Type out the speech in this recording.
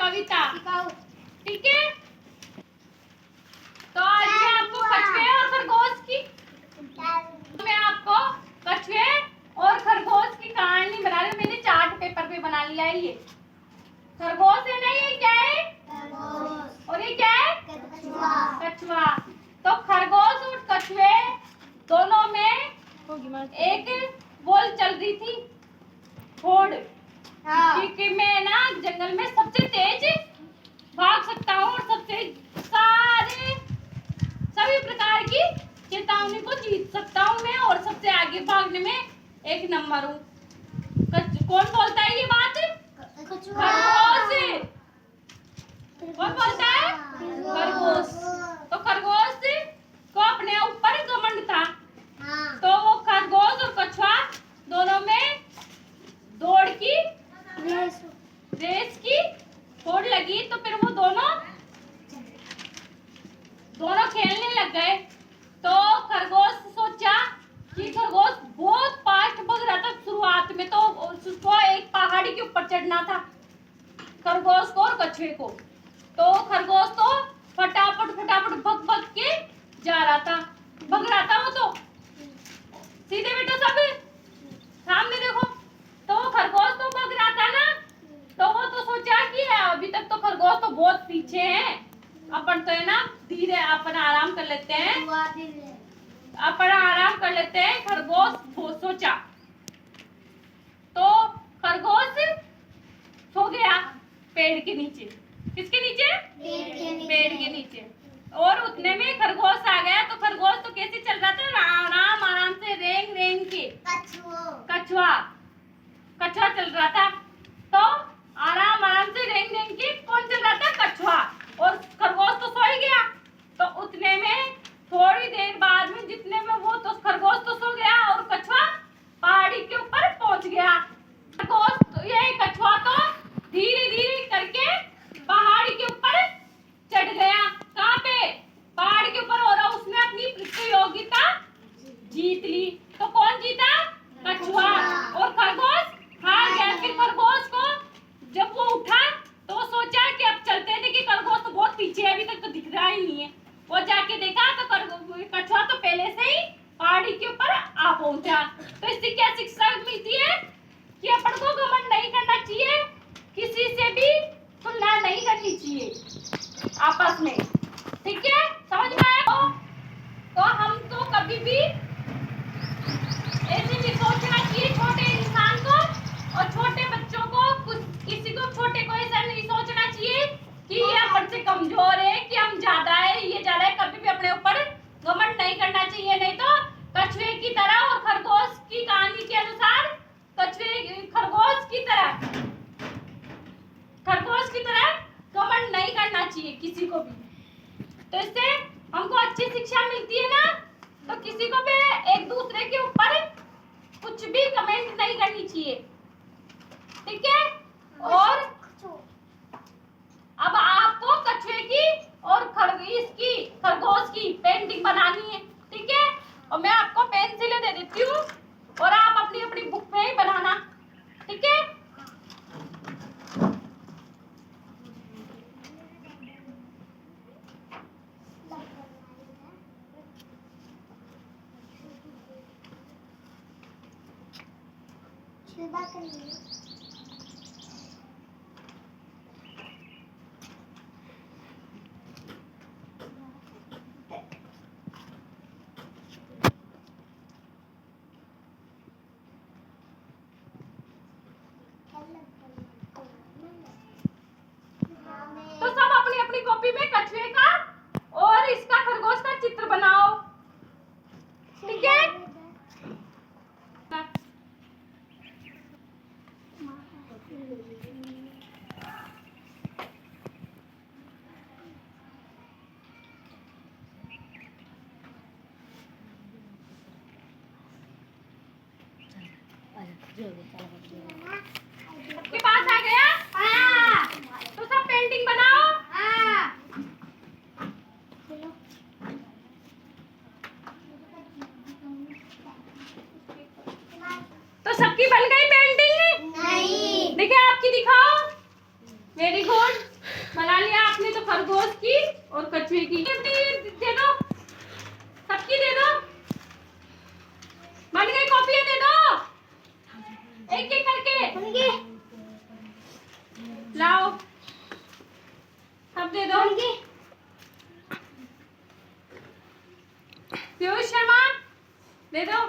कविता। ठीक है, तो आज मैं आपको कछुए और खरगोश की कछुए और खरगोश की कहानी बना रही हूँ। मैंने चार्ट पेपर पे बना लिया है। ये खरगोश है ना, ये क्या है और ये क्या है कछुआ। तो खरगोश और कछुए दोनों में एक बोल चल रही थी, होड़ कि मैं ना जंगल में सबसे तेज भाग सकता हूँ और सबसे सभी प्रकार की चेतावनी को जीत सकता हूँ मैं, और सबसे आगे भागने में एक नंबर हूँ। कौन बोलता है ये बात? खरगोश। कौन बोलता है? खरगोश। तो खरगोश को अपने ऊपर घमंड था। तो वो खरगोश और कछुआ दोनों में दौड़ की रेस की होड़ लगी। तो फिर वो दोनों खेलने लग गए। तो खरगोश सोचा कि खरगोश बहुत फास्ट भाग रहा था शुरुआत में, तो उसको एक पहाड़ी के ऊपर चढ़ना था, खरगोश को और कछुए को। तो खरगोश तो फटाफट भग के जा रहा था, भग रहा था। वो तो सीधे बेटा सब सामने देखो। तो खरगोश तो भग रहा था ना, तो वो तो सोचा कि अभी तक तो खरगोश तो बहुत पीछे है, अपन तो है ना धीरे अपन आराम कर लेते हैं, खरगोश सोचा। तो खरगोश सो गया पेड़ के नीचे। किसके नीचे? पेड़ के नीचे। और उतने में खरगोश आ गया। तो खरगोश तो कैसे चल रहा था? आराम से रेंग के कछुआ चल रहा था। तो आराम से रेंग के कौन चल रहा था? कछुआ। और खरगोश तो सो ही गया। तो उतने में थोड़ी देर बाद में जितने में वो तो खरगोश तो सो गया और कछुआ पहाड़ी के ऊपर पहुंच गया। कछुआ तो धीरे करके पहाड़ी के ऊपर चढ़ गया। कहाँ पे? पहाड़ के ऊपर। और उसने अपनी प्रतियोगिता जीत ली। तो कौन जीता? कछुआ। और खरगोश हार गया। फिर खरगोश को जब वो उठा तो सोचा कि अब चलते हैं, कि खरगोश तो बहुत पीछे है, अभी तक तो दिख रहा ही नहीं है। वो जाके देखा तो कछुआ तो पहले से ही पहाड़ी के ऊपर आ पहुंचा। तो इससे क्या शिक्षा मिलती है? कि अपन को घमंड नहीं करना चाहिए, किसी से भी तुलना नहीं करनी चाहिए आपस में। ठीक है, समझ में आया? तो हम तो कभी भी ऐसे भी सोचना चाहिए छोटे इंसान को और छोटे बच्चों को, किसी को छोटे को ऐसा नहीं सोचना चाहिए कि ये अपन से कमजोर है, कि हम ज्यादा है, ये ज्यादा है। कभी भी अपने ऊपर घमंड नहीं करना चाहिए, नहीं तो कछुए की तरह और खरगोश की कहानी के अनुसार खरगोश की तरह घमंड नहीं करना चाहिए किसी को भी। तो इससे हमको अच्छी शिक्षा मिलती है ना। तो किसी को भी एक दूसरे के ऊपर कुछ भी कमेंट नहीं करनी चाहिए। ठीक है? और अब आपको कछुए की और खरगोश की पेंटिंग बनानी है। ठीक है? और मैं आपको पेंसिलें दे देती हूँ और आप अपनी अपनी बुक में ही बनाना। ठीक है? तो सब अपनी अपनी कॉपी में कछुए का और इसका खरगोश का चित्र बनाओ। ठीक है? आपके पास आ गया? हाँ। तो सब पेंटिंग बनाओ। हाँ। तो सबकी बन गई पेंटिंग? नहीं। देखिए आपकी दिखाओ। Very good. बना लिया आपने तो खरगोश की और कछुए की। दे दो, सबकी दे दो, बन गई कॉपियां, दे दो एक एक करके, लाओ सब दे दो। पीयूष शर्मा दे दो।